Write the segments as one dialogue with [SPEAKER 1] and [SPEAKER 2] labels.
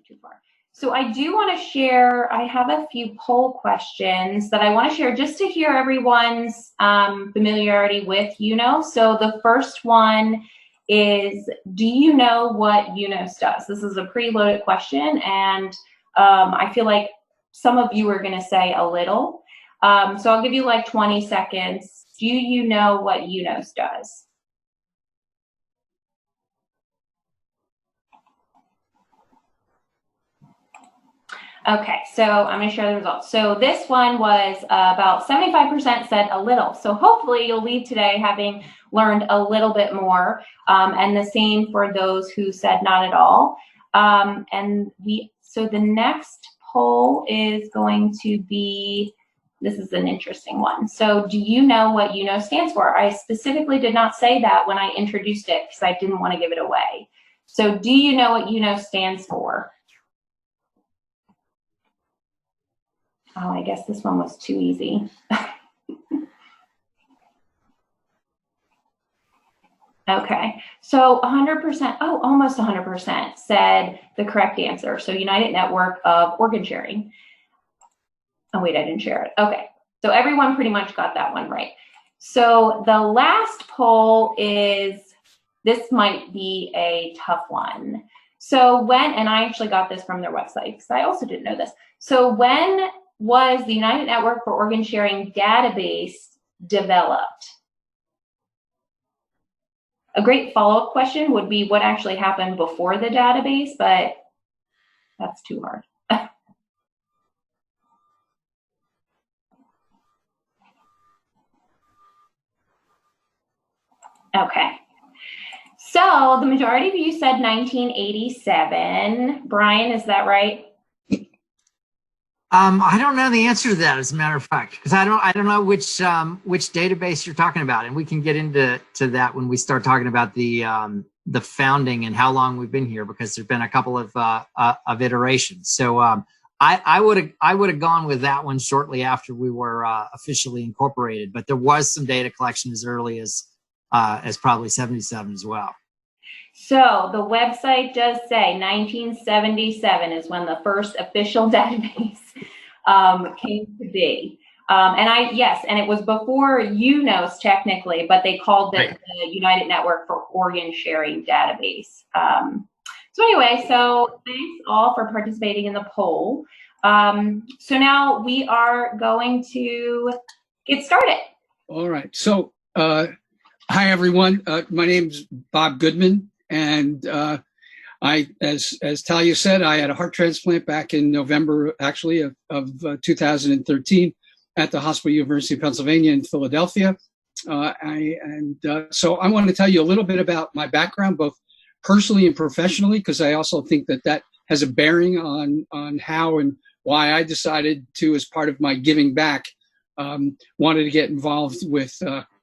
[SPEAKER 1] too far. So I do want to share, I have a few poll questions that I want to share just to hear everyone's familiarity with UNOS. So the first one is, do you know what UNOS does? This is a preloaded question, and I feel like some of you are going to say a little. So I'll give you like 20 seconds. Do you know what UNOS does? Okay, so I'm going to share the results. So this one was about 75% said a little. So hopefully you'll leave today having learned a little bit more, and the same for those who said not at all. So the next poll is going to be, this is an interesting one. So do you know what UNOS stands for? I specifically did not say that when I introduced it because I didn't want to give it away. So do you know what UNOS stands for? Oh, I guess this one was too easy. Okay, so 100%, oh, almost 100% said the correct answer. So United Network of Organ Sharing. Oh, wait, I didn't share it. Okay, so everyone pretty much got that one right. So the last poll is, this might be a tough one. So when, and I actually got this from their website because I also didn't know this. So when was the United Network for Organ Sharing database developed? A great follow-up question would be what actually happened before the database, but that's too hard. Okay, so the majority of you said 1987. Brian, is that right?
[SPEAKER 2] I don't know the answer to that, as a matter of fact, because I don't know which database you're talking about, and we can get into that when we start talking about the founding and how long we've been here, because there's been a couple of iterations. So I would have gone with that one shortly after we were officially incorporated, but there was some data collection as early as probably 77 as well.
[SPEAKER 1] So the website does say 1977 is when the first official database came to be. And it was before UNOS technically, but they called it the United Network for Organ Sharing Database. So anyway, so thanks all for participating in the poll. So now we are going to get started.
[SPEAKER 3] All right. So hi, everyone. My name's Bob Goodman. And as Talia said, I had a heart transplant back in November, actually, of 2013 at the Hospital University of Pennsylvania in Philadelphia. So I want to tell you a little bit about my background, both personally and professionally, because I also think that has a bearing on how and why I decided to, as part of my giving back, wanted to get involved with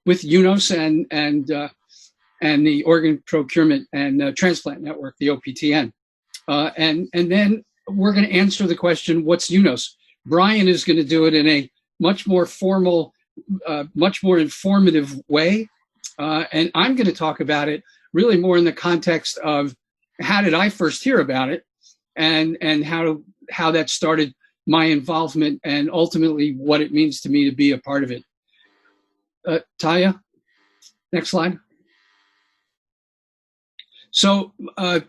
[SPEAKER 3] UNOS and the Organ Procurement and Transplant Network, the OPTN. And then we're going to answer the question, what's UNOS? Brian is going to do it in a much more formal, much more informative way. And I'm going to talk about it really more in the context of how did I first hear about it, and how that started my involvement, and ultimately what it means to me to be a part of it. Taya, next slide. So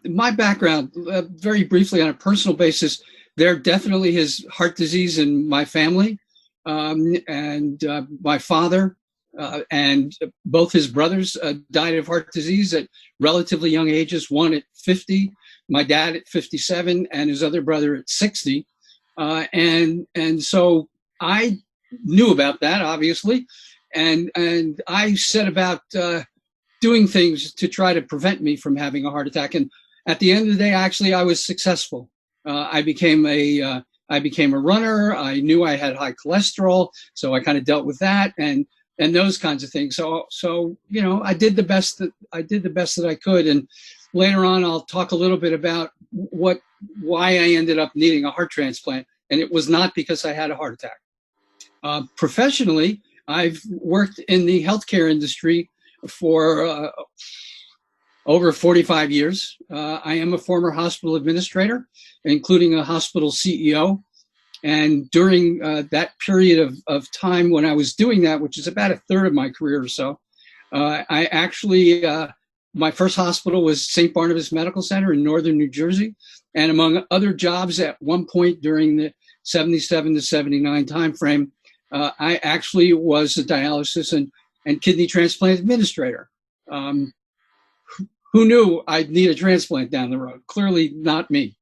[SPEAKER 3] my background, very briefly on a personal basis, there definitely is heart disease in my family. And my father and both his brothers died of heart disease at relatively young ages, one at 50, my dad at 57, and his other brother at 60. And so I knew about that, obviously, and I set about doing things to try to prevent me from having a heart attack. And at the end of the day, actually, I was successful. I became a runner. I knew I had high cholesterol, so I kind of dealt with that and those kinds of things. So you know, I did the best that I could. And later on, I'll talk a little bit about why I ended up needing a heart transplant, and it was not because I had a heart attack. Professionally, I've worked in the healthcare industry for over 45 years. I am a former hospital administrator, including a hospital CEO. And during that period of time when I was doing that, which is about a third of my career or so, I actually, my first hospital was St. Barnabas Medical Center in northern New Jersey. And among other jobs at one point during the 77 to 79 timeframe, I actually was a dialysis and kidney transplant administrator. Who knew I'd need a transplant down the road? Clearly not me.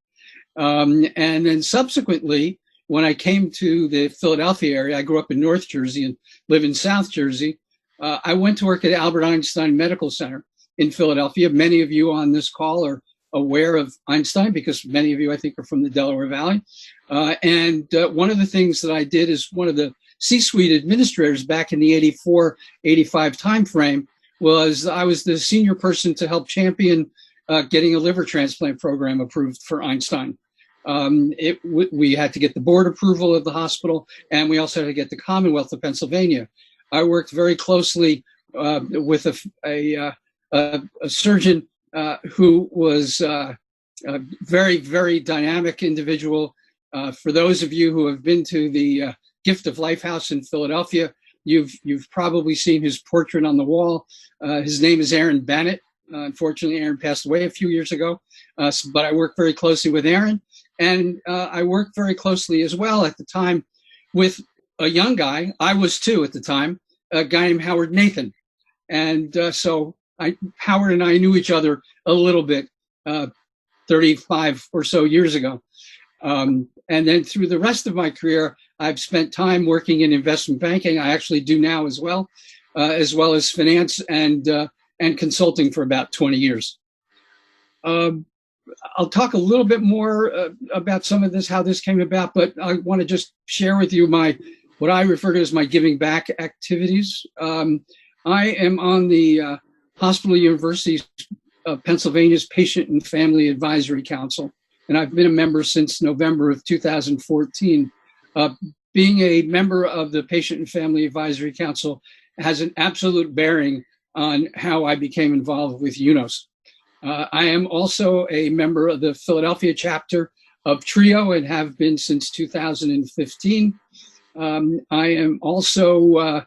[SPEAKER 3] And then subsequently, when I came to the Philadelphia area, I grew up in North Jersey and live in South Jersey. I went to work at Albert Einstein Medical Center in Philadelphia. Many of you on this call are aware of Einstein because many of you, I think, are from the Delaware Valley. And one of the things that I did as one of the C-suite administrators back in the 84, 85 timeframe was I was the senior person to help champion getting a liver transplant program approved for Einstein. We had to get the board approval of the hospital, and we also had to get the Commonwealth of Pennsylvania. I worked very closely with a surgeon who was a very, very dynamic individual. For those of you who have been to the Gift of Life House in Philadelphia, you've probably seen his portrait on the wall. His name is Aaron Bennett. Unfortunately, Aaron passed away a few years ago, but I worked very closely with Aaron. And I worked very closely as well at the time with a young guy, I was too at the time, a guy named Howard Nathan. And so Howard and I knew each other a little bit 35 or so years ago. And then through the rest of my career, I've spent time working in investment banking. I actually do now as well as finance and consulting for about 20 years. I'll talk a little bit more about some of this, how this came about, but I want to just share with you what I refer to as my giving back activities. I am on the Hospital University of Pennsylvania's Patient and Family Advisory Council, and I've been a member since November of 2014. Being a member of the Patient and Family Advisory Council has an absolute bearing on how I became involved with UNOS. I am also a member of the Philadelphia chapter of TRIO and have been since 2015. I am also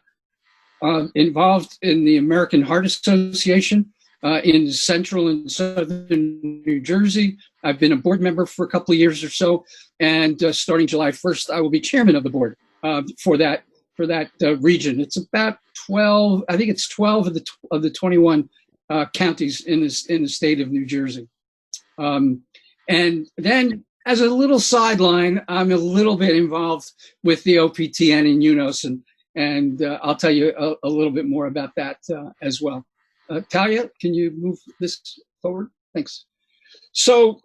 [SPEAKER 3] involved in the American Heart Association in central and southern New Jersey. I've been a board member for a couple of years or so, and starting July 1st, I will be chairman of the board for that region. It's about 12, I think it's 12 of the 21 counties in the state of New Jersey. And then as a little sideline, I'm a little bit involved with the OPTN and UNOS, and I'll tell you a little bit more about that as well. Talia, can you move this forward? Thanks. So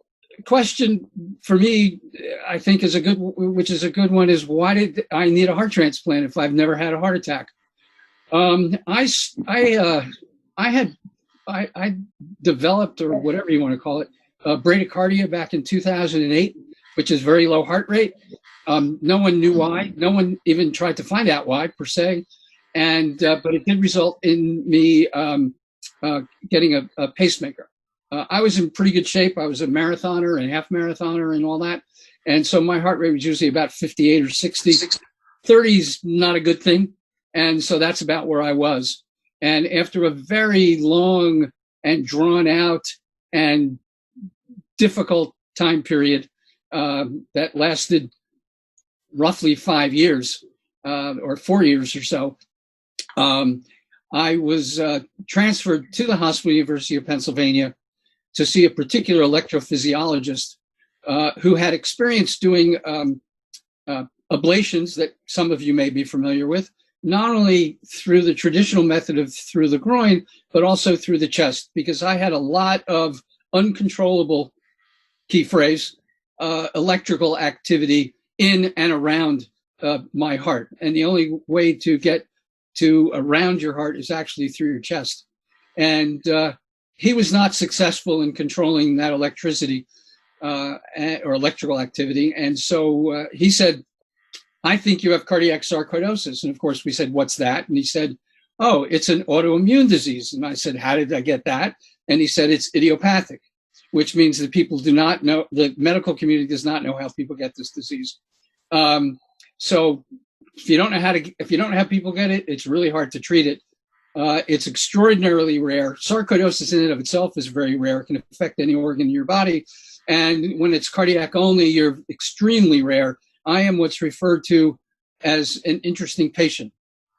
[SPEAKER 3] question for me, I think is a good one, is why did I need a heart transplant if I've never had a heart attack? I developed, or whatever you want to call it, bradycardia back in 2008, which is very low heart rate. No one knew why. No one even tried to find out why, per se. But it did result in me getting a pacemaker. I was in pretty good shape. I was a marathoner and half marathoner and all that. And so my heart rate was usually about 58 or 60. 30 is not a good thing. And so that's about where I was. And after a very long and drawn out and difficult time period that lasted roughly 5 years or 4 years or so, I was transferred to the Hospital University of Pennsylvania to see a particular electrophysiologist who had experience doing ablations that some of you may be familiar with, not only through the traditional method of through the groin, but also through the chest, because I had a lot of uncontrollable, key phrase, electrical activity in and around my heart. And the only way to get to around your heart is actually through your chest. And he was not successful in controlling that electricity or electrical activity. And so he said, I think you have cardiac sarcoidosis. And of course we said, what's that? And he said, oh, it's an autoimmune disease. And I said, how did I get that? And he said, it's idiopathic, which means that people do not know, the medical community does not know how people get this disease. So if you don't know if you don't know how people get it, it's really hard to treat it. It's extraordinarily rare. Sarcoidosis in and of itself is very rare. It can affect any organ in your body. And when it's cardiac only, you're extremely rare. I am what's referred to as an interesting patient.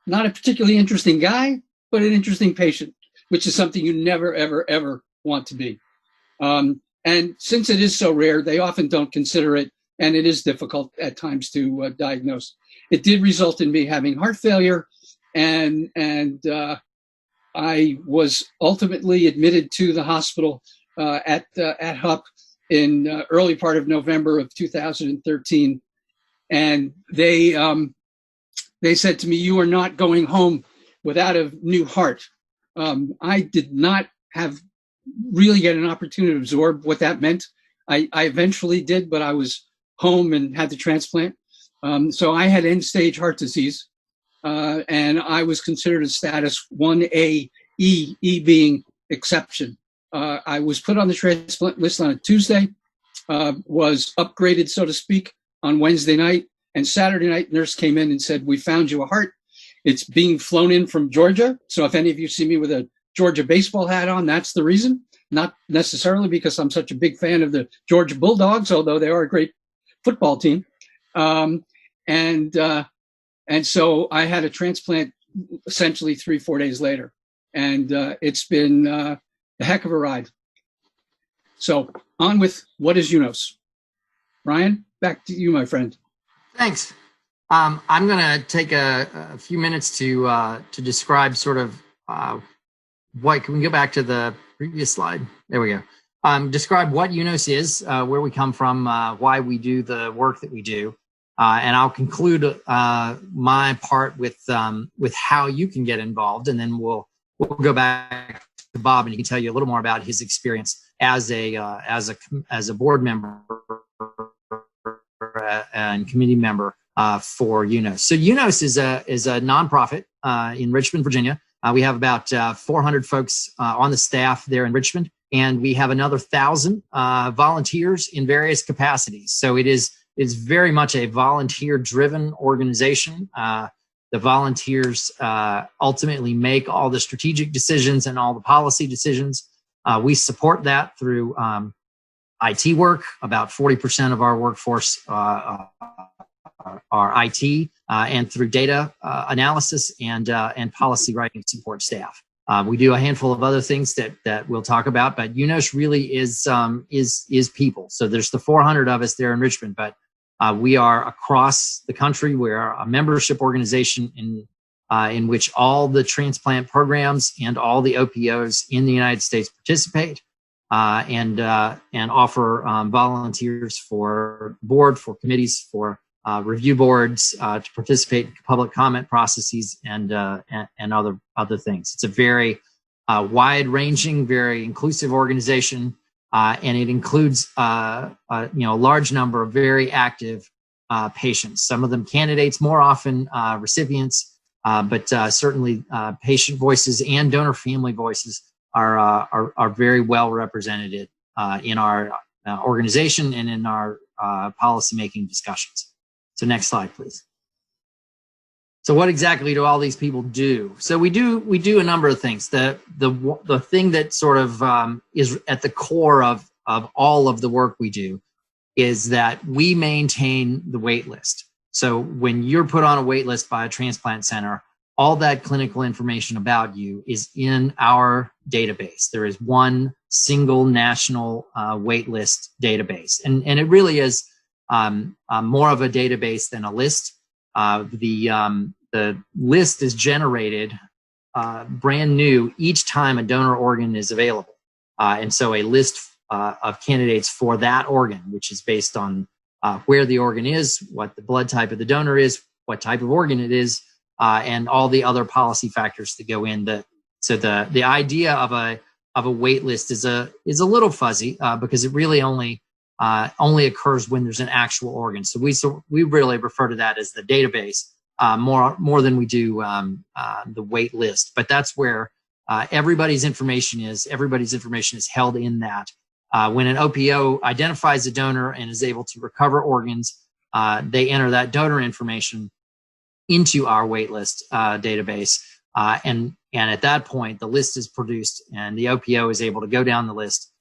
[SPEAKER 3] Not a particularly interesting guy, but an interesting patient, which is something you never, ever, ever want to be. And since it is so rare, they often don't consider it, and it is difficult at times to diagnose. It did result in me having heart failure, and I was ultimately admitted to the hospital at HUP in early part of November of 2013, and they said to me, "You are not going home without a new heart." I did not really get an opportunity to absorb what that meant. I eventually did, but I was home and had the transplant. So I had end-stage heart disease, and I was considered a status 1A, E being exception. I was put on the transplant list on a Tuesday, was upgraded, so to speak, on Wednesday night, and Saturday night, nurse came in and said, "We found you a heart. It's being flown in from Georgia. So if any of you see me with a Georgia baseball hat on, that's the reason. Not necessarily because I'm such a big fan of the Georgia Bulldogs, although they are a great football team." And so I had a transplant essentially 3-4 days later. And it's been a heck of a ride. So on with what is UNOS. Ryan, back to you, my friend.
[SPEAKER 2] Thanks. I'm going to take a few minutes to describe sort of what. Can we go back to the previous slide? There we go. Describe what UNOS is, where we come from, why we do the work that we do, and I'll conclude my part with how you can get involved, and then we'll go back to Bob, and he can tell you a little more about his experience as a board member and committee member for UNOS. So UNOS is a nonprofit in Richmond, Virginia. We have about 400 folks on the staff there in Richmond, and we have another 1,000 volunteers in various capacities. So it's very much a volunteer-driven organization. The volunteers ultimately make all the strategic decisions and all the policy decisions. We support that through IT work. About 40% of our workforce are IT, and through data analysis and policy writing support staff. We do a handful of other things that we'll talk about, but UNOS really is people. So there's the 400 of us there in Richmond, but we are across the country. We're a membership organization in which all the transplant programs and all the OPOs in the United States participate, and offer volunteers for board, for committees, for review boards to participate in public comment processes and other things. It's a very wide-ranging, very inclusive organization, and it includes a large number of very active patients. Some of them candidates, more often recipients, but certainly patient voices and donor family voices are very well represented in our organization and in our policymaking discussions. So next slide, please. So what exactly do all these people do? So we do a number of things. The thing that sort of is at the core of all of the work we do is that we maintain the wait list. So when you're put on a wait list by a transplant center, all that clinical information about you is in our database. There is one single national wait list database, and it really is more of a database than a list. The list is generated brand new each time a donor organ is available. And so a list of candidates for that organ, which is based on where the organ is, what the blood type of the donor is, what type of organ it is, and all the other policy factors that go in. So the idea of a wait list is a little fuzzy because it really only occurs when there's an actual organ. So we really refer to that as the database. more than we do the wait list. But that's where everybody's information is. Everybody's information is held in that. When an OPO identifies a donor and is able to recover organs, they enter that donor information into our waitlist database. And at that point, the list is produced and the OPO is able to go down the list,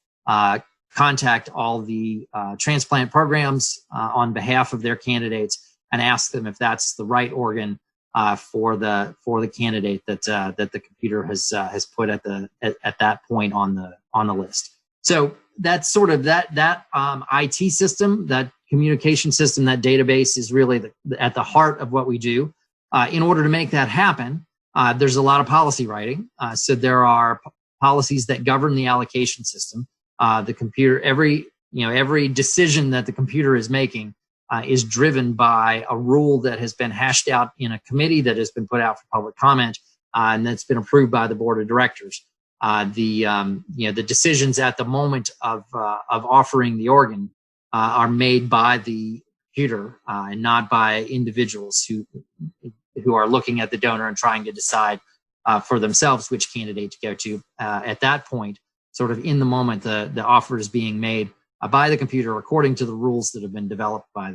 [SPEAKER 2] contact all the transplant programs on behalf of their candidates and ask them if that's the right organ for the candidate that the computer has put at that point on the list. So that's sort of that IT system, that communication system, that database is really at the heart of what we do. In order to make that happen, there's a lot of policy writing. So there are policies that govern the allocation system. The computer, every decision that the computer is making is driven by a rule that has been hashed out in a committee that has been put out for public comment, and that's been approved by the board of directors. The decisions at the moment of offering the organ are made by the computer and not by individuals who are looking at the donor and trying to decide for themselves which candidate to go to. At that point, sort of in the moment, the offer is being made by the computer according to the rules that have been developed by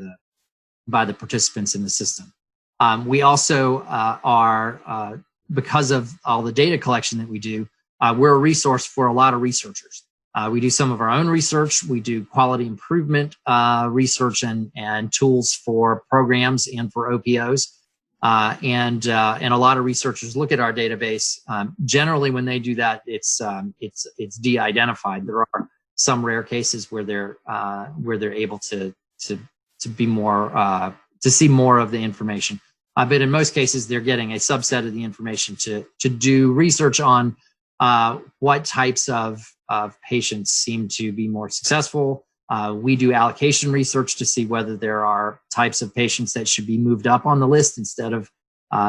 [SPEAKER 2] the participants in the system. We also are, because of all the data collection that we do, we're a resource for a lot of researchers. We do some of our own research. We do quality improvement research and tools for programs and for OPOs. And a lot of researchers look at our database. Generally, when they do that, it's de-identified. There are some rare cases where they're able to be more to see more of the information. But in most cases, they're getting a subset of the information to do research on what types of patients seem to be more successful. We do allocation research to see whether there are types of patients that should be moved up on the list instead of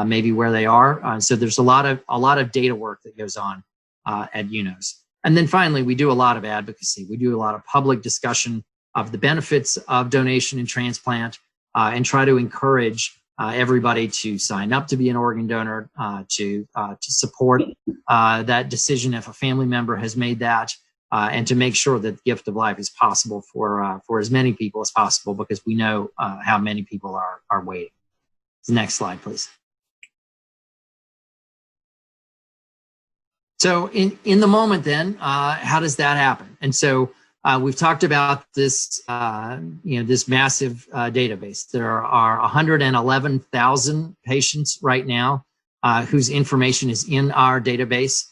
[SPEAKER 2] maybe where they are. So there's a lot of data work that goes on at UNOS. And then finally, we do a lot of advocacy. We do a lot of public discussion of the benefits of donation and transplant, and try to encourage everybody to sign up to be an organ donor, to support that decision if a family member has made that, and to make sure that the gift of life is possible for as many people as possible, because we know how many people are waiting. Next slide, please. So in the moment then, how does that happen? And so we've talked about this, this massive database. There are 111,000 patients right now whose information is in our database.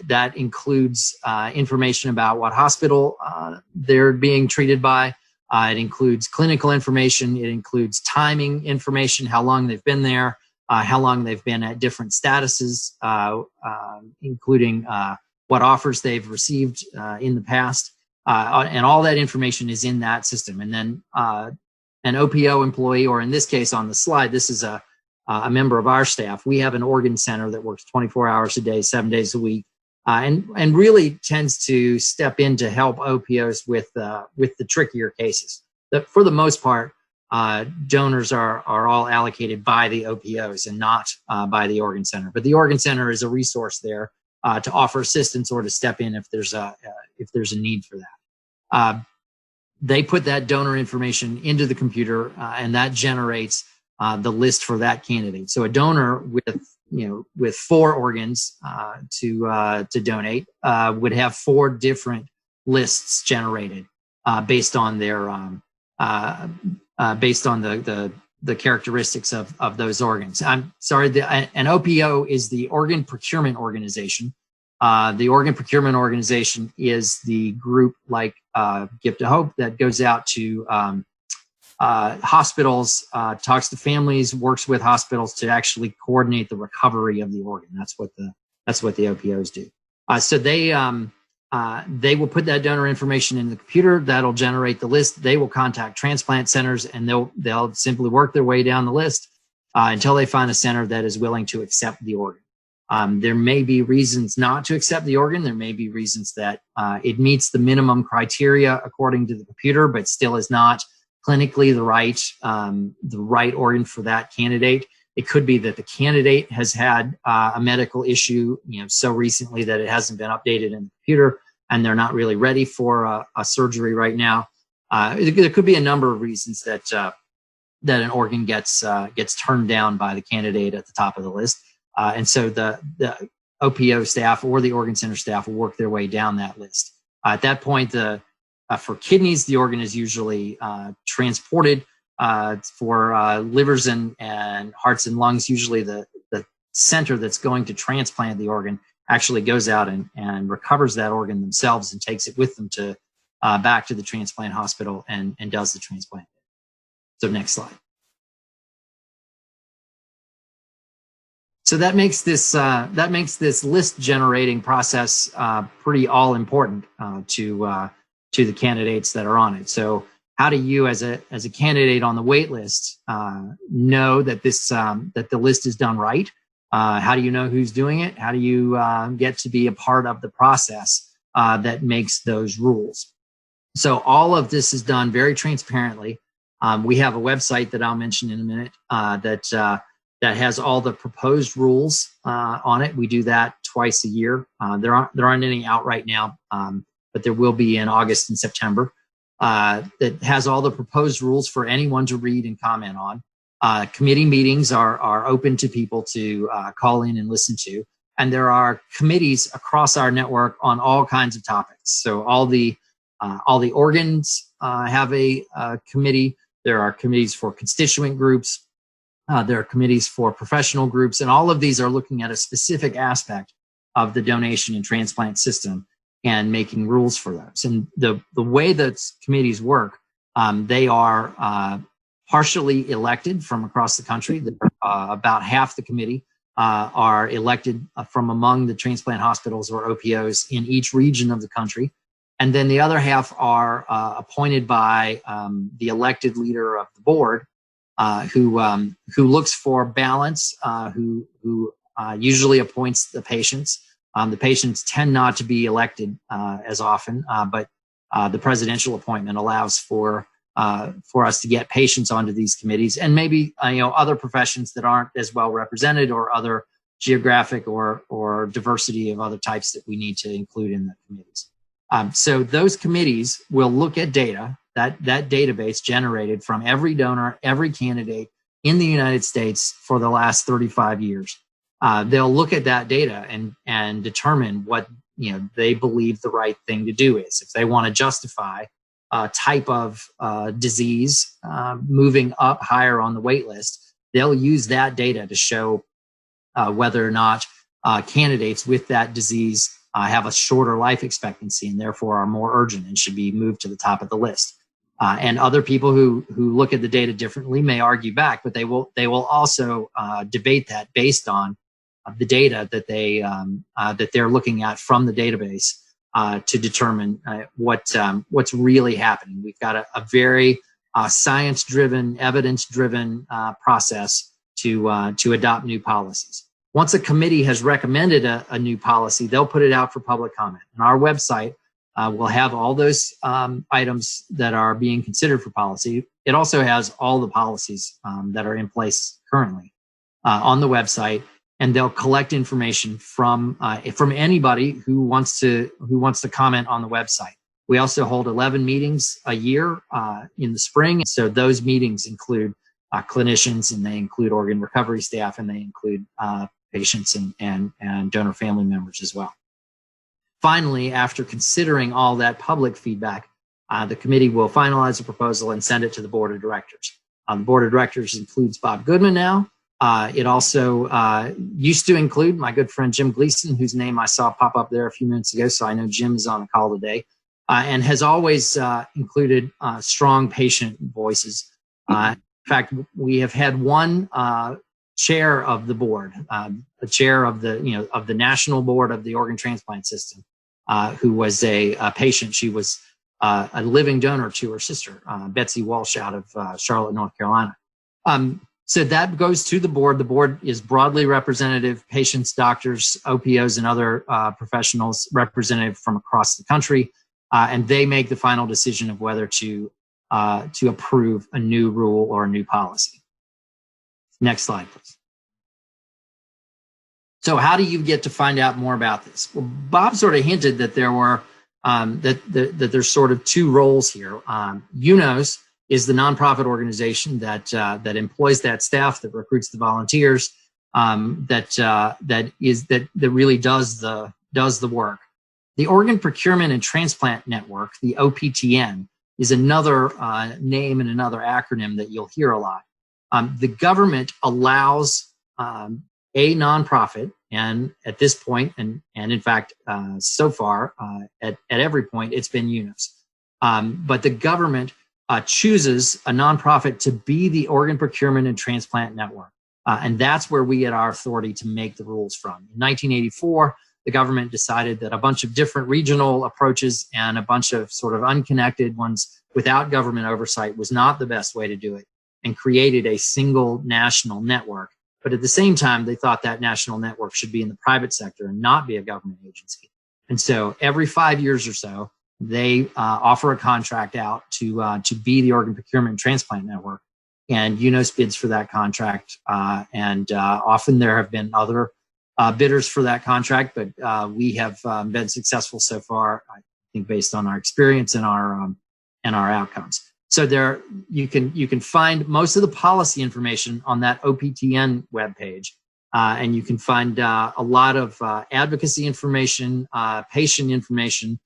[SPEAKER 2] That includes information about what hospital they're being treated by. It includes clinical information. It includes timing information, how long they've been there, how long they've been at different statuses, including what offers they've received in the past. And all that information is in that system. And then an OPO employee, or in this case on the slide, this is a member of our staff. We have an organ center that works 24 hours a day, 7 days a week, and really tends to step in to help OPOs with the trickier cases. For the most part, donors are all allocated by the OPOs and not by the organ center. But the organ center is a resource there to offer assistance or to step in if there's a need for that. They put that donor information into the computer, and that generates the list for that candidate. So a donor with 4 organs to donate would have 4 different lists generated based on their based on the characteristics of those organs. I'm sorry, an OPO is the Organ Procurement Organization. The Organ Procurement Organization is the group like Gift of Hope that goes out to hospitals, talks to families, works with hospitals to actually coordinate the recovery of the organ. That's what the OPOs do. So they will put that donor information in the computer. That'll generate the list. They will contact transplant centers, and they'll simply work their way down the list until they find a center that is willing to accept the organ. There may be reasons not to accept the organ. There may be reasons that it meets the minimum criteria according to the computer, but still is not clinically the right organ for that candidate. It could be that the candidate has had a medical issue, so recently that it hasn't been updated in the computer, and they're not really ready for a surgery right now. There could be a number of reasons that an organ gets turned down by the candidate at the top of the list, and so the OPO staff or the organ center staff will work their way down that list. At that point, for kidneys, the organ is usually transported. For livers and hearts and lungs, usually the center that's going to transplant the organ actually goes out and recovers that organ themselves and takes it with them to back to the transplant hospital and does the transplant. So next slide. So that makes this list generating process pretty all important to the candidates that are on it. So how do you, as a candidate on the wait list, know that that the list is done right? How do you know who's doing it? How do you get to be a part of the process that makes those rules? So all of this is done very transparently. We have a website that I'll mention in a minute that has all the proposed rules on it. We do that twice a year. There aren't any out right now, but there will be in August and September. That has all the proposed rules for anyone to read and comment on. Committee meetings are open to people to call in and listen to. And there are committees across our network on all kinds of topics. So all the organs have a committee. There are committees for constituent groups. There are committees for professional groups. And all of these are looking at a specific aspect of the donation and transplant system and making rules for those. And the way that committees work, they are partially elected from across the country. About half the committee are elected from among the transplant hospitals or OPOs in each region of the country. And then the other half are appointed by the elected leader of the board, who looks for balance, who usually appoints the patients. The patients tend not to be elected as often, but the presidential appointment allows for us to get patients onto these committees, and maybe other professions that aren't as well represented, or other geographic or diversity of other types that we need to include in the committees. So those committees will look at data, that database generated from every donor, every candidate in the United States for the last 35 years. They'll look at that data and determine what they believe the right thing to do is. If they want to justify a type of disease moving up higher on the wait list, they'll use that data to show whether or not candidates with that disease have a shorter life expectancy and therefore are more urgent and should be moved to the top of the list. And other people who look at the data differently may argue back, but they will also debate that based on the data that they're looking at from the database to determine what's really happening. We've got a very science-driven, evidence-driven process to adopt new policies. Once a committee has recommended a new policy, they'll put it out for public comment. And our website will have all those items that are being considered for policy. It also has all the policies that are in place currently on the website, and they'll collect information from anybody who wants to comment on the website. We also hold 11 meetings a year in the spring. So those meetings include clinicians, and they include organ recovery staff, and they include patients and donor family members as well. Finally, after considering all that public feedback, the committee will finalize the proposal and send it to the board of directors. The board of directors includes Bob Goodman now. It also used to include my good friend Jim Gleason, whose name I saw pop up there a few minutes ago, so I know Jim is on the call today, and has always included strong patient voices. In fact, we have had one chair of the board, the chair of the national board of the organ transplant system, who was a patient. She was a living donor to her sister, Betsy Walsh, out of Charlotte, North Carolina. So that goes to the board. The board is broadly representative, patients, doctors, OPOs, and other professionals representative from across the country, and they make the final decision of whether to to approve a new rule or a new policy. Next slide, please. So how do you get to find out more about this? Well, Bob sort of hinted that there were that there's sort of two roles here. UNOS is the nonprofit organization that employs that staff, that recruits the volunteers, that really does the work. The Organ Procurement and Transplant Network, the OPTN, is another name and another acronym that you'll hear a lot. The government allows a nonprofit, and at this point, and in fact, so far, at every point, it's been UNOS. But the government chooses a nonprofit to be the Organ Procurement and Transplant Network. And that's where we get our authority to make the rules from. In 1984, the government decided that a bunch of different regional approaches and a bunch of sort of unconnected ones without government oversight was not the best way to do it, and created a single national network. But at the same time, they thought that national network should be in the private sector and not be a government agency. And so every 5 years or so, they offer a contract out to be the Organ Procurement and Transplant Network. And UNOS bids for that contract. And often there have been other bidders for that contract, but we have been successful so far, I think, based on our experience and our outcomes. So there, you can find most of the policy information on that OPTN webpage, and you can find a lot of advocacy information, patient information,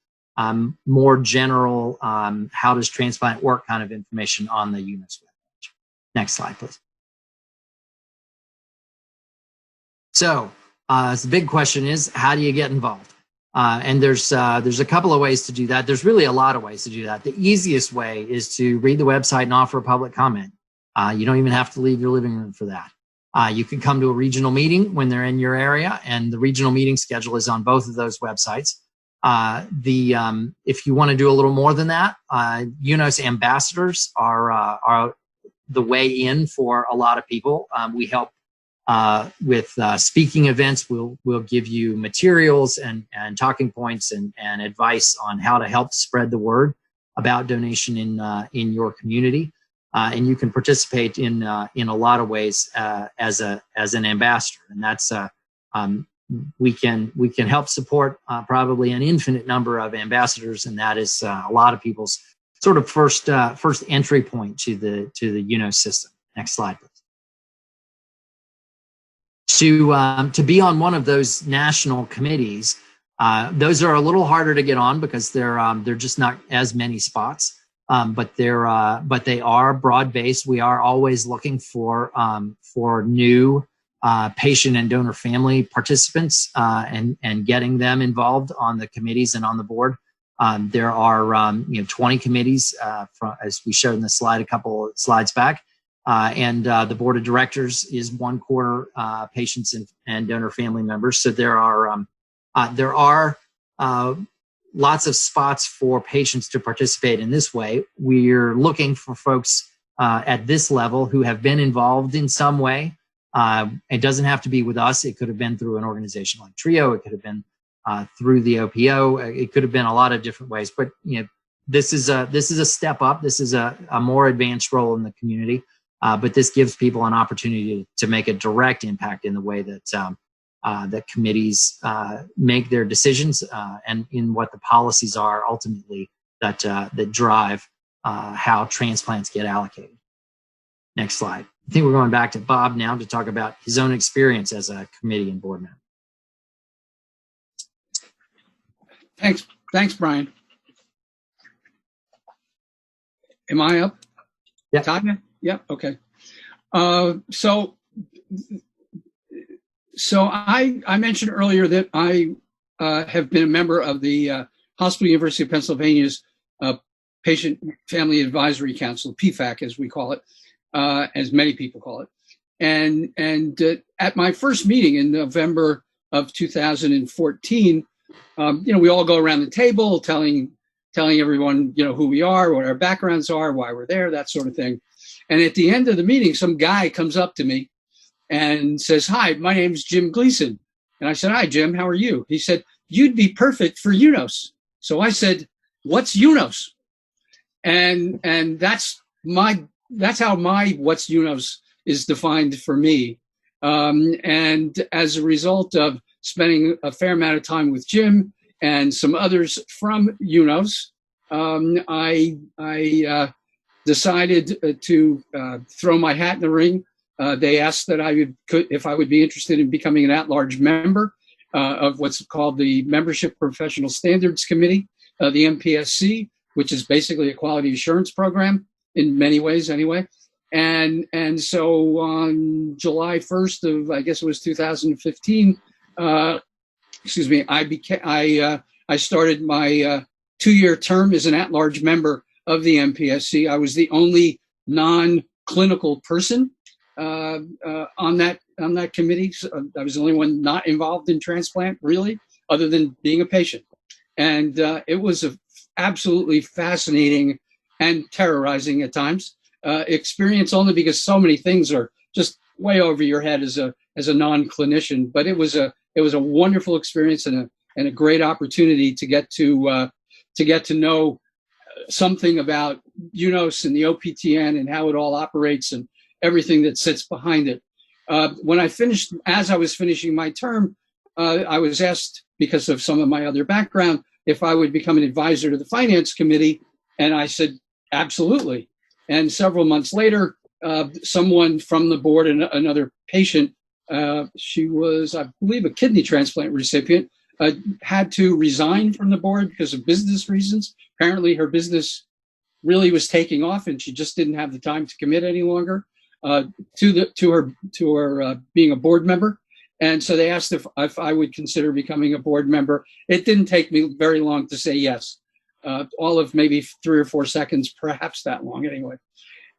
[SPEAKER 2] more general how does transplant work kind of information on the UNOS webpage. Next slide, please. So the big question is, how do you get involved? And there's a couple of ways to do that. There's really a lot of ways to do that. The easiest way is to read the website and offer a public comment. You don't even have to leave your living room for that. You can come to a regional meeting when they're in your area, and the regional meeting schedule is on both of those websites. If you want to do a little more than that, UNOS ambassadors are the way in for a lot of people. We help with speaking events. We'll give you materials and talking points and advice on how to help spread the word about donation in your community. And you can participate in a lot of ways as an ambassador, and that's we can help support probably an infinite number of ambassadors, and that is a lot of people's sort of first entry point to the UNOS system. Next slide, please. To be on one of those national committees, those are a little harder to get on because they're just not as many spots. But they are broad-based. We are always looking for new patient and donor family participants and getting them involved on the committees and on the board. There are 20 committees, as we showed in the slide a couple of slides back, and the board of directors is 1/4 patients and donor family members. So there are lots of spots for patients to participate in this way. We're looking for folks at this level who have been involved in some way. It doesn't have to be with us. It could have been through an organization like TRIO. It could have been through the OPO. It could have been a lot of different ways. But this is a step up. This is a more advanced role in the community. But this gives people an opportunity to make a direct impact in the way that that committees make their decisions and in what the policies are ultimately that drive how transplants get allocated. Next slide. I think we're going back to Bob now to talk about his own experience as a committee and board member.
[SPEAKER 3] Thanks, Brian. Am I up?
[SPEAKER 2] Yeah.
[SPEAKER 3] Tanya? Yeah. Okay. So I mentioned earlier that I have been a member of the Hospital University of Pennsylvania's Patient Family Advisory Council, PFAC as we call it, as many people call it. And at my first meeting in November of 2014, we all go around the table telling everyone, who we are, what our backgrounds are, why we're there, that sort of thing. And at the end of the meeting, some guy comes up to me and says, "Hi, my name's Jim Gleason." And I said, "Hi, Jim, how are you?" He said, "You'd be perfect for UNOS." So I said, "What's UNOS?" and that's how my what's UNOS is defined for me. And as a result of spending a fair amount of time with Jim and some others from UNOS, I decided to throw my hat in the ring. They asked that if I would be interested in becoming an at-large member of what's called the Membership Professional Standards Committee, the MPSC, which is basically a quality assurance program in many ways anyway. And so on July 1st of, I guess it was 2015, I started my 2-year term as an at-large member of the MPSC. I was the only non-clinical person on that committee. So I was the only one not involved in transplant, really, other than being a patient. And it was a absolutely fascinating and terrorizing at times experience, only because so many things are just way over your head as a non-clinician. But it was a wonderful experience and a great opportunity to get to know something about UNOS and the OPTN and how it all operates and everything that sits behind it. As I was finishing my term, I was asked, because of some of my other background, if I would become an advisor to the finance committee, and I said, absolutely. And several months later, someone from the board and another patient, she was, I believe, a kidney transplant recipient, had to resign from the board because of business reasons. Apparently her business really was taking off and she just didn't have the time to commit any longer to her being a board member. And so they asked if I would consider becoming a board member. It didn't take me very long to say yes. All of maybe 3 or 4 seconds, perhaps that long anyway.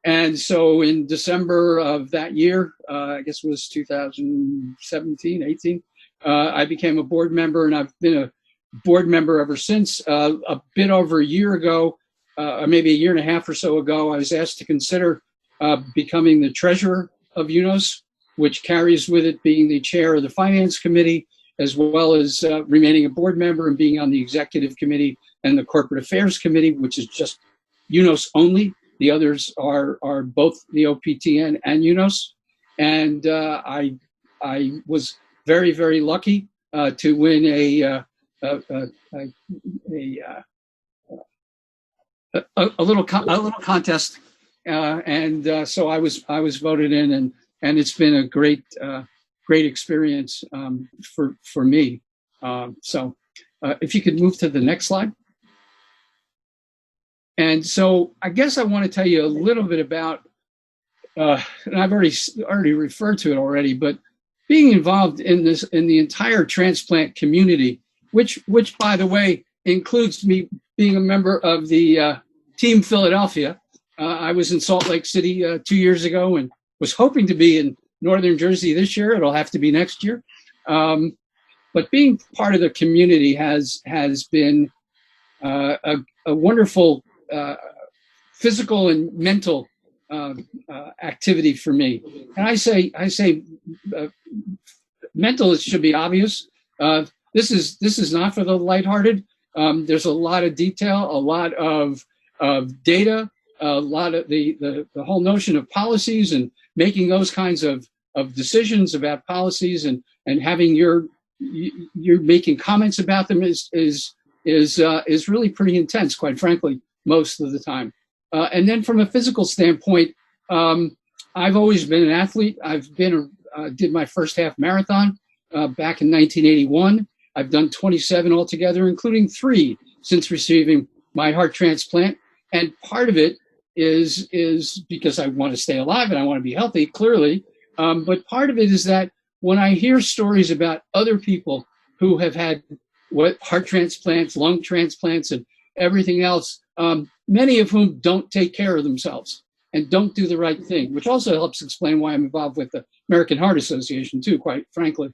[SPEAKER 3] And so in December of that year, I guess it was 2017, 18, I became a board member, and I've been a board member ever since. A bit over a year ago, or maybe a year and a half or so ago, I was asked to consider becoming the treasurer of UNOS, which carries with it being the chair of the finance committee, as well as remaining a board member and being on the executive committee and the corporate affairs committee, which is just UNOS only. The others are both the OPTN and UNOS. And I was very, very lucky to win a little contest, and so I was voted in, and it's been a great experience for me. So if you could move to the next slide. And so I guess I want to tell you a little bit about, and I've already referred to it already, but being involved in the entire transplant community, which by the way includes me being a member of the Team Philadelphia. I was in Salt Lake City 2 years ago and was hoping to be in Northern Jersey this year. It'll have to be next year. But being part of the community has been a wonderful physical and mental activity for me. And I say mental, it should be obvious. This is not for the lighthearted. There's a lot of detail, a lot of data, a lot of the whole notion of policies and making those kinds of decisions about policies and having you're making comments about them is really pretty intense, quite frankly, most of the time. And then from a physical standpoint, I've always been an athlete. Did my first half marathon back in 1981. I've done 27 altogether, including 3 since receiving my heart transplant. And part of it is because I want to stay alive and I want to be healthy, clearly. But part of it is that when I hear stories about other people who have had heart transplants, lung transplants, and everything else, many of whom don't take care of themselves and don't do the right thing, which also helps explain why I'm involved with the American Heart Association too, quite frankly.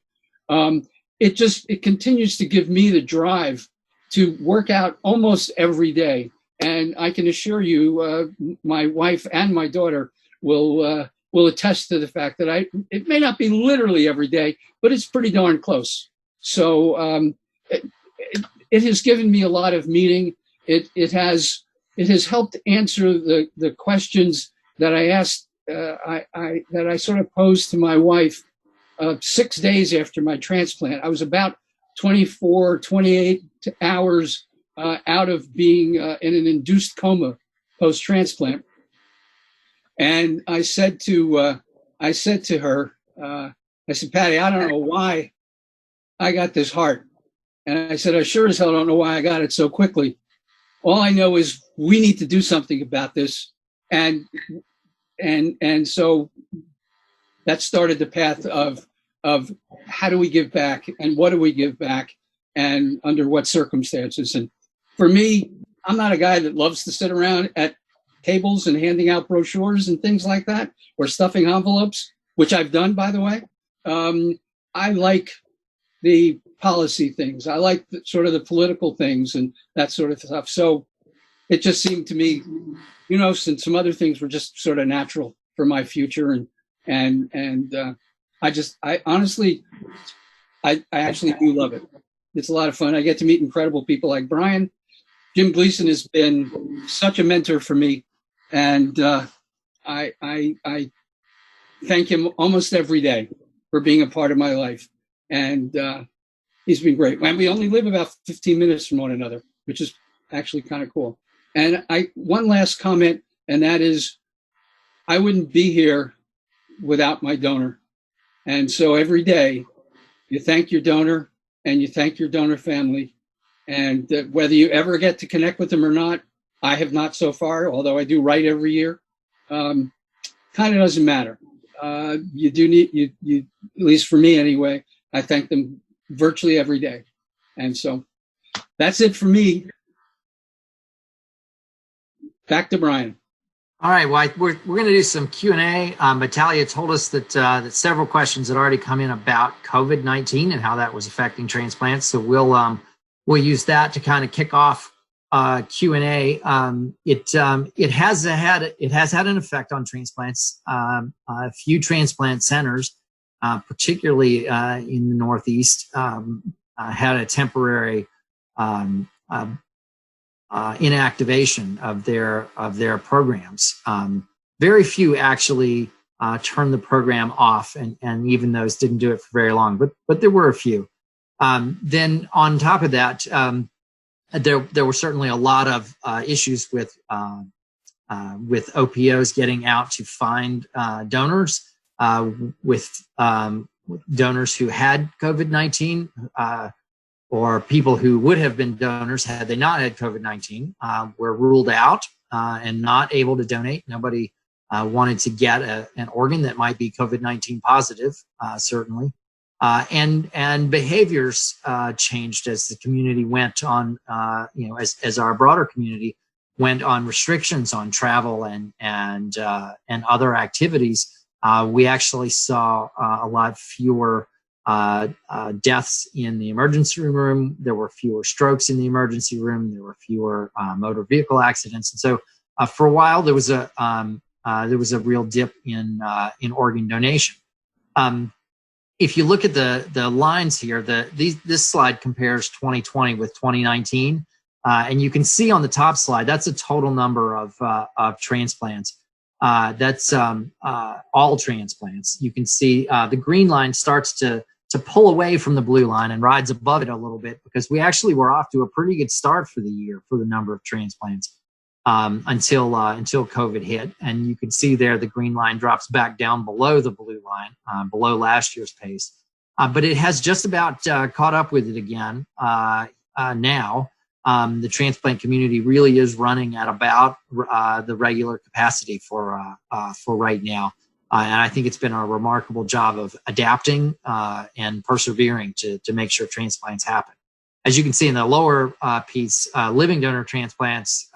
[SPEAKER 3] It continues to give me the drive to work out almost every day. And I can assure you, my wife and my daughter will attest to the fact that it may not be literally every day, but it's pretty darn close. So it has given me a lot of meaning. It has it has helped answer the questions that I asked, that I sort of posed to my wife 6 days after my transplant. I was about 24, 28 hours out of being in an induced coma post-transplant. And I said to her, I said, Patty, I don't know why I got this heart. And I said, I sure as hell don't know why I got it so quickly. All I know is we need to do something about this. And so that started the path of how do we give back and what do we give back and under what circumstances. And for me, I'm not a guy that loves to sit around at tables and handing out brochures and things like that, or stuffing envelopes, which I've done, by the way. I like the policy things. I like sort of the political things and that sort of stuff. So it just seemed to me, UNOS and some other things were just sort of natural for my future. And I honestly actually do love it. It's a lot of fun. I get to meet incredible people like Brian. Jim Gleason has been such a mentor for me. And I thank him almost every day for being a part of my life. And he's been great. And we only live about 15 minutes from one another, which is actually kind of cool. And one last comment, and that is, I wouldn't be here without my donor. And so every day, you thank your donor and you thank your donor family. And whether you ever get to connect with them or not, I have not so far, although I do write every year. Kind of doesn't matter. You do need, you at least for me anyway, I thank them virtually every day. And so that's it for me. Back to Brian.
[SPEAKER 2] All right, well, we're going to do some Q&A. Natalia told us that that several questions had already come in about COVID-19 and how that was affecting transplants. So we'll use that to kind of kick off Q&A. It has had an effect on transplants. A few transplant centers, particularly in the Northeast, had a temporary inactivation of their programs. Very few actually turned the program off, and even those didn't do it for very long. But there were a few. Then on top of that, there were certainly a lot of issues with OPOs getting out to find donors, with donors who had COVID-19, or people who would have been donors had they not had COVID-19, were ruled out and not able to donate. Nobody wanted to get an organ that might be COVID-19 positive, certainly. And behaviors changed as the community went on, as our broader community went on restrictions on travel and other activities. We actually saw a lot fewer deaths in the emergency room. There were fewer strokes in the emergency room. There were fewer motor vehicle accidents. And so for a while, there was a real dip in organ donation. If you look at the lines here, this slide compares 2020 with 2019, and you can see on the top slide that's a total number of transplants. That's all transplants. You can see the green line starts to pull away from the blue line and rides above it a little bit, because we actually were off to a pretty good start for the year for the number of transplants until COVID hit. And you can see there the green line drops back down below the blue line, below last year's pace. But it has just about caught up with it again now. The transplant community really is running at about the regular capacity for right now. And I think it's been a remarkable job of adapting and persevering to make sure transplants happen. As you can see in the lower piece, living donor transplants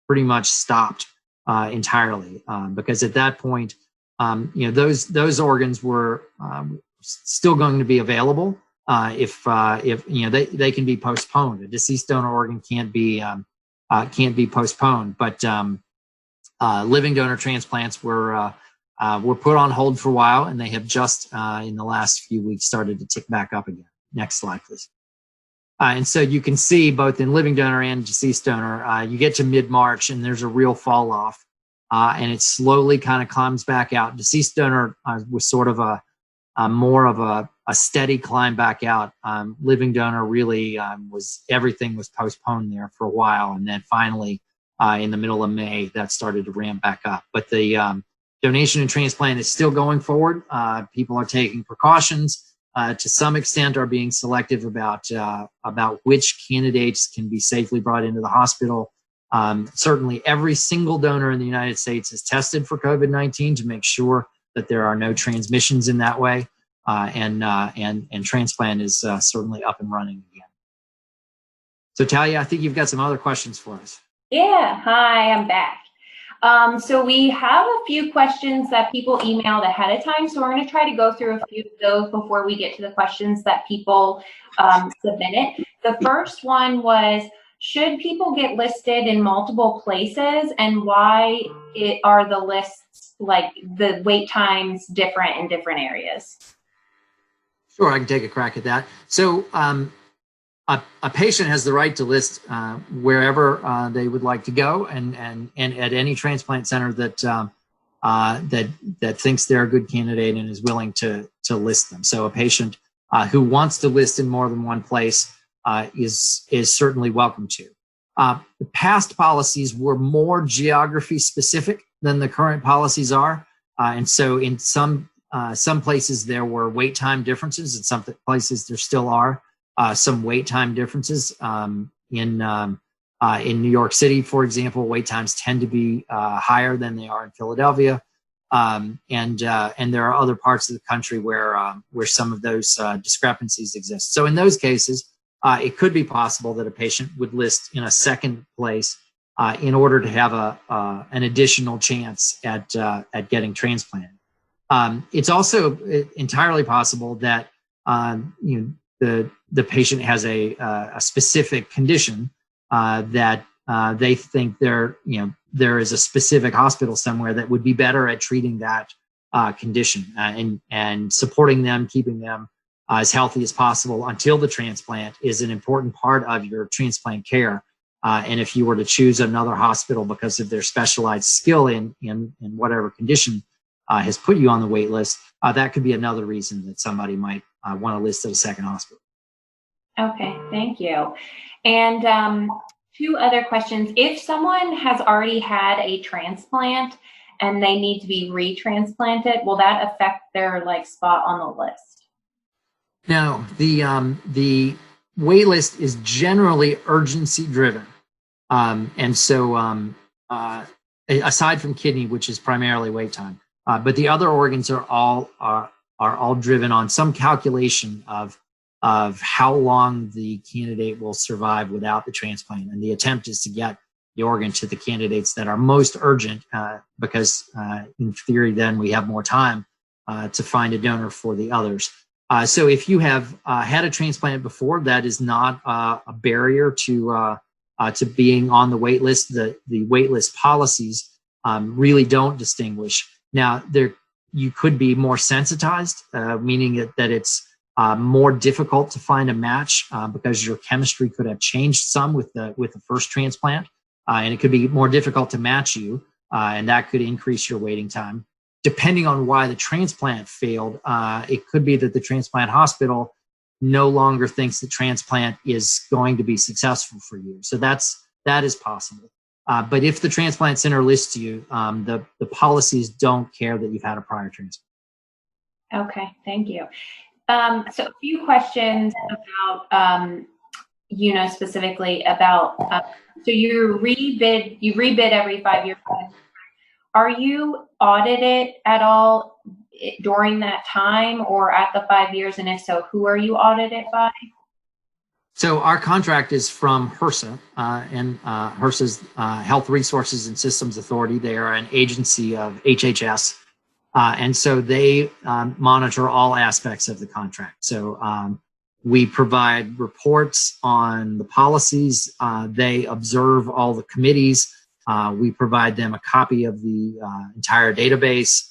[SPEAKER 2] pretty much stopped entirely, because at that point, those organs were still going to be available if they can be postponed. A deceased donor organ can't be postponed, but living donor transplants were put on hold for a while, and they have just in the last few weeks started to tick back up again. Next slide, please. And so you can see both in living donor and deceased donor, you get to mid-March and there's a real fall off, and it slowly kind of climbs back out. Deceased donor was sort of more of a steady climb back out. Living donor really everything was postponed there for a while, and then finally in the middle of May that started to ramp back up. But the donation and transplant is still going forward. People are taking precautions. To some extent, are being selective about which candidates can be safely brought into the hospital. Certainly, every single donor in the United States is tested for COVID-19 to make sure that there are no transmissions in that way, and transplant is certainly up and running again. So, Talia, I think you've got some other questions for us.
[SPEAKER 1] Yeah, hi, I'm back. So we have a few questions that people emailed ahead of time. So we're going to try to go through a few of those before we get to the questions that people submitted. The first one was, should people get listed in multiple places, and why are the lists, like the wait times, different in different areas?
[SPEAKER 2] Sure, I can take a crack at that. So a patient has the right to list wherever they would like to go, and at any transplant center that thinks they're a good candidate and is willing to list them. So a patient who wants to list in more than one place is certainly welcome to. The past policies were more geography specific than the current policies are, and so in some places there were wait time differences. In some places there still are. Some wait time differences in New York City, for example. Wait times tend to be higher than they are in Philadelphia, and there are other parts of the country where some of those discrepancies exist. So in those cases, it could be possible that a patient would list in a second place in order to have an additional chance at getting transplanted. It's also entirely possible that the patient has a specific condition that they think there is a specific hospital somewhere that would be better at treating that condition and supporting them, keeping them as healthy as possible until the transplant is an important part of your transplant care. And if you were to choose another hospital because of their specialized skill in whatever condition has put you on the wait list, that could be another reason that somebody might want to list at a second hospital.
[SPEAKER 1] Okay, thank you. And two other questions. If someone has already had a transplant and they need to be retransplanted, will that affect their spot on the list?
[SPEAKER 2] No, the wait list is generally urgency driven. And so aside from kidney, which is primarily wait time, but the other organs are all driven on some calculation of how long the candidate will survive without the transplant. And the attempt is to get the organ to the candidates that are most urgent, because in theory, then we have more time to find a donor for the others. So if you have had a transplant before, that is not a barrier to being on the wait list. The wait list policies really don't distinguish. Now, you could be more sensitized, meaning that it's more difficult to find a match because your chemistry could have changed some with the first transplant, and it could be more difficult to match you, and that could increase your waiting time. Depending on why the transplant failed, it could be that the transplant hospital no longer thinks that transplant is going to be successful for you. So that is possible. But if the transplant center lists you, the policies don't care that you've had a prior transplant.
[SPEAKER 1] Okay, thank you. So a few questions about UNOS specifically about, so you rebid every 5 years. Are you audited at all during that time or at the 5 years? And if so, who are you audited by?
[SPEAKER 2] So our contract is from HRSA, and HRSA's Health Resources and Systems Authority. They are an agency of HHS. And so they monitor all aspects of the contract. So we provide reports on the policies. They observe all the committees. We provide them a copy of the entire database.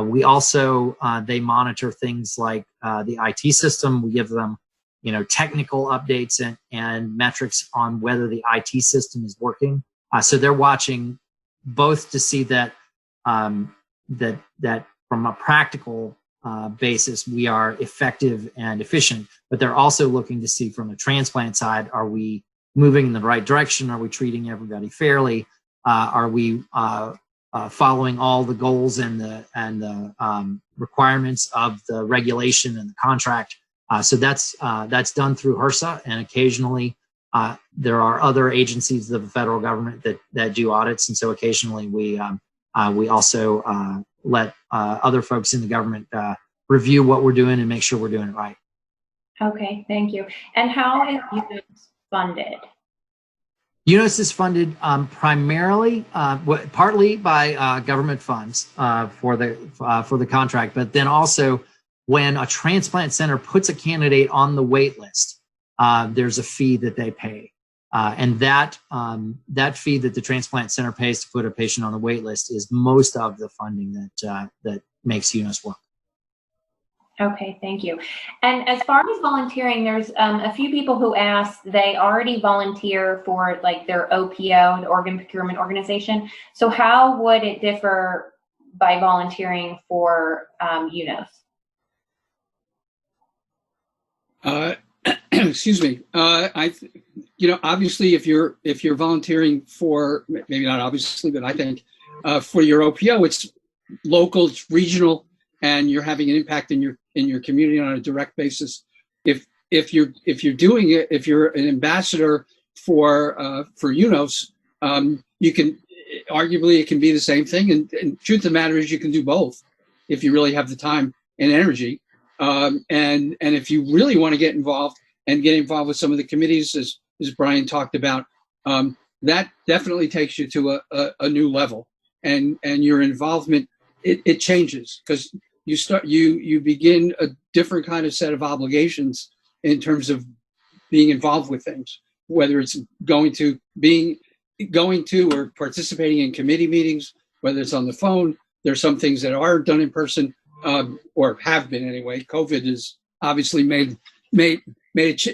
[SPEAKER 2] We also, they monitor things like the IT system. We give them, technical updates and metrics on whether the IT system is working. So they're watching both to see that that from a practical basis we are effective and efficient, but they're also looking to see from a transplant side, are we moving in the right direction? Are we treating everybody fairly? Are we following all the goals and the requirements of the regulation and the contract? So that's done through HRSA, and occasionally there are other agencies of the federal government that do audits, and so occasionally we also let other folks in the government review what we're doing and make sure we're doing it right. Okay,
[SPEAKER 1] thank you. And how is UNOS funded?
[SPEAKER 2] UNOS is funded primarily, partly by government funds for the contract, but then also when a transplant center puts a candidate on the wait list, there's a fee that they pay. And that fee that the transplant center pays to put a patient on the wait list is most of the funding that makes UNOS work.
[SPEAKER 1] Okay, thank you. And as far as volunteering, there's a few people who asked they already volunteer for like their OPO, the organ procurement organization. So how would it differ by volunteering for UNOS?
[SPEAKER 3] Excuse me. Obviously, if you're volunteering for, maybe not obviously, but I think for your OPO, it's local, it's regional, and you're having an impact in your community on a direct basis. If you're doing it, if you're an ambassador for UNOS, you can arguably it can be the same thing. And truth of the matter is, you can do both if you really have the time and energy. And if you really want to get involved with some of the committees, as Brian talked about, that definitely takes you to a new level, and your involvement it changes, because you begin a different kind of set of obligations in terms of being involved with things, whether it's going to or participating in committee meetings, whether it's on the phone. There's some things that are done in person, or have been anyway. COVID has obviously made a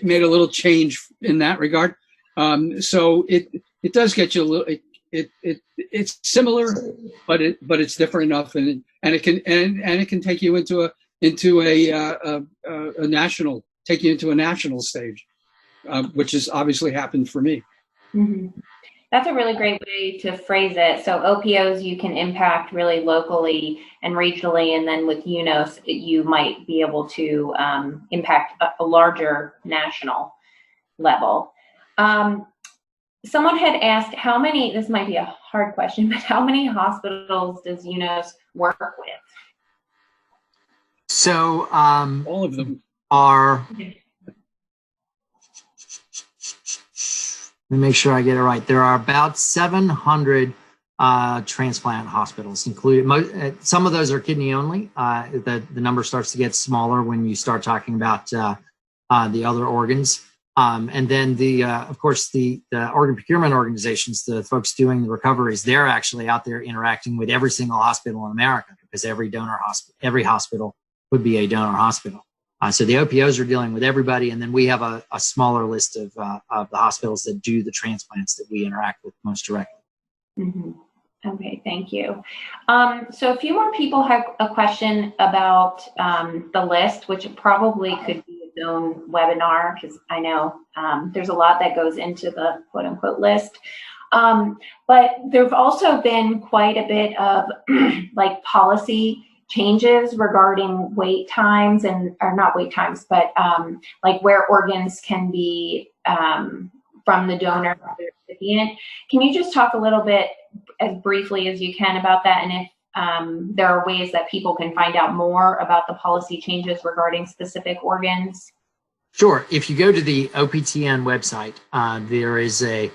[SPEAKER 3] little change in that regard. So it does get you a little. It's similar, but it's different enough, and it can take you into a national stage, which has obviously happened for me.
[SPEAKER 1] Mm-hmm. That's a really great way to phrase it. So OPOs you can impact really locally and regionally, and then with UNOS you might be able to impact a larger national level. Someone had asked how many, this might be a hard question, but how many hospitals does UNOS work with?
[SPEAKER 2] So
[SPEAKER 3] all of them
[SPEAKER 2] are, let me make sure I get it right. There are about 700 transplant hospitals, including some of those are kidney only. The number starts to get smaller when you start talking about the other organs. And then of course, the organ procurement organizations, the folks doing the recoveries, they're actually out there interacting with every single hospital in America, because every hospital would be a donor hospital. So the OPOs are dealing with everybody, and then we have a smaller list of the hospitals that do the transplants that we interact with most directly.
[SPEAKER 1] Mm-hmm. Okay, thank you. So a few more people have a question about the list, which probably could be its own webinar, because I know there's a lot that goes into the quote unquote list. But there've also been quite a bit of like policy changes regarding wait times, or not wait times, but like where organs can be from the donor to the recipient. Can you just talk a little bit, as briefly as you can, about that, and if there are ways that people can find out more about the policy changes regarding specific organs?
[SPEAKER 2] Sure. If you go to the OPTN website, there is a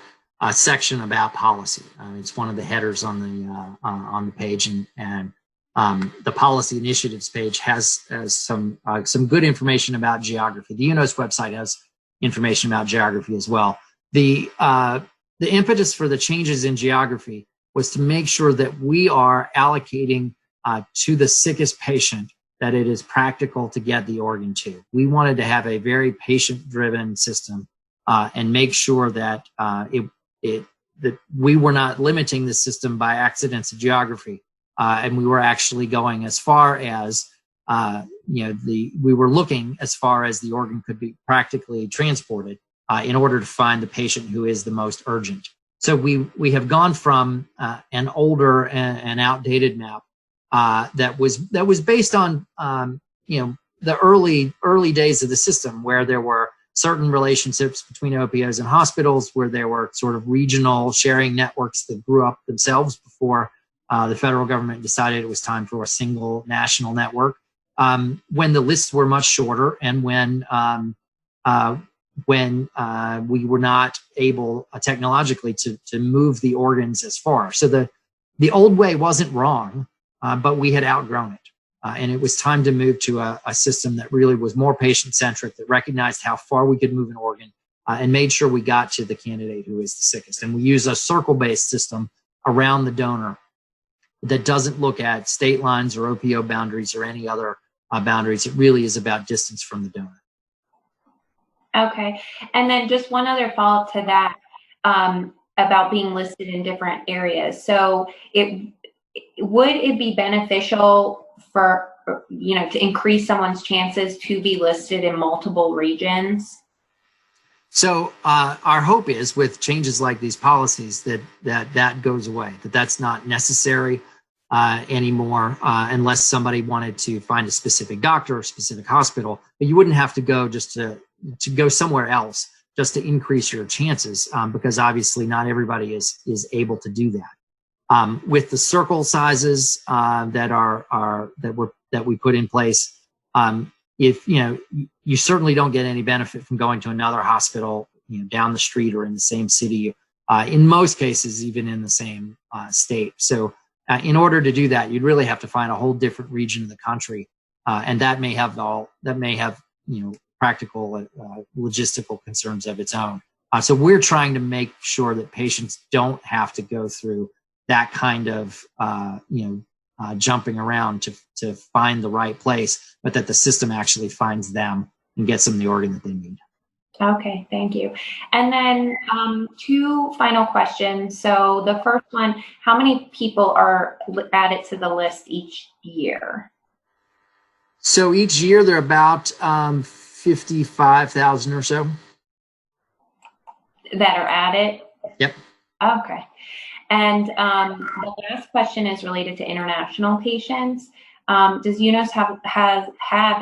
[SPEAKER 2] section about policy. It's one of the headers on the page, and the policy initiatives page has some good information about geography. The UNOS website has information about geography as well. The impetus for the changes in geography was to make sure that we are allocating to the sickest patient that it is practical to get the organ to. We wanted to have a very patient-driven system and make sure that that we were not limiting the system by accidents of geography, and we were actually going as far as we were looking as far as the organ could be practically transported in order to find the patient who is the most urgent. So we have gone from an older and outdated map that was based on the early days of the system, where there were certain relationships between OPOs and hospitals, where there were sort of regional sharing networks that grew up themselves before the federal government decided it was time for a single national network. When the lists were much shorter, and when we were not able technologically to move the organs as far. So the old way wasn't wrong, but we had outgrown it. And it was time to move to a system that really was more patient-centric, that recognized how far we could move an organ and made sure we got to the candidate who is the sickest. And we use a circle-based system around the donor that doesn't look at state lines or OPO boundaries or any other boundaries. It really is about distance from the donor.
[SPEAKER 1] Okay. And then just one other follow-up to that about being listed in different areas. So would it be beneficial for, to increase someone's chances to be listed in multiple regions?
[SPEAKER 2] So our hope is, with changes like these policies, that goes away, that's not necessary anymore, unless somebody wanted to find a specific doctor or specific hospital. But you wouldn't have to go just to go somewhere else just to increase your chances, because obviously not everybody is able to do that. With the circle sizes that we put in place, if you certainly don't get any benefit from going to another hospital down the street or in the same city, in most cases even in the same state. So in order to do that, you'd really have to find a whole different region of the country, and that may have practical logistical concerns of its own. So we're trying to make sure that patients don't have to go through that kind of jumping around to find the right place, but that the system actually finds them and gets them the organ that they need.
[SPEAKER 1] Okay, thank you. And then two final questions. So the first one, how many people are added to the list each year?
[SPEAKER 2] So each year there are about 55,000 or so.
[SPEAKER 1] That are added?
[SPEAKER 2] Yep.
[SPEAKER 1] Okay. And the last question is related to international patients. Does UNOS have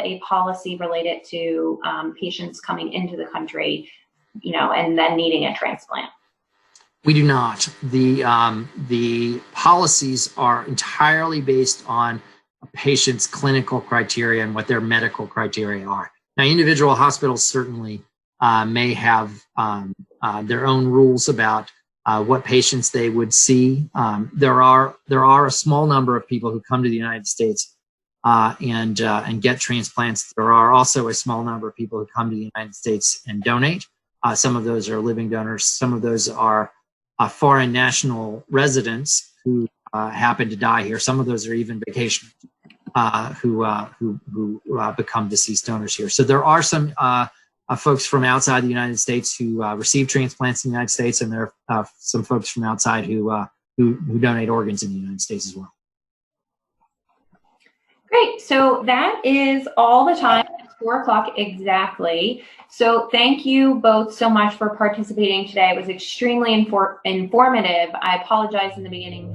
[SPEAKER 1] a policy related to patients coming into the country, and then needing a transplant?
[SPEAKER 2] We do not. The policies are entirely based on a patient's clinical criteria and what their medical criteria are. Now, individual hospitals certainly may have their own rules about what patients they would see. There are a small number of people who come to the United States and get transplants. There are also a small number of people who come to the United States and donate. Some of those are living donors. Some of those are foreign national residents who happen to die here. Some of those are even vacationers who become deceased donors here. So there are some folks from outside the United States who receive transplants in the United States, and there are some folks from outside who donate organs in the United States as well.
[SPEAKER 1] Great. So that is all the time. It's 4 o'clock exactly. So thank you both so much for participating today. It was extremely informative. I apologize in the beginning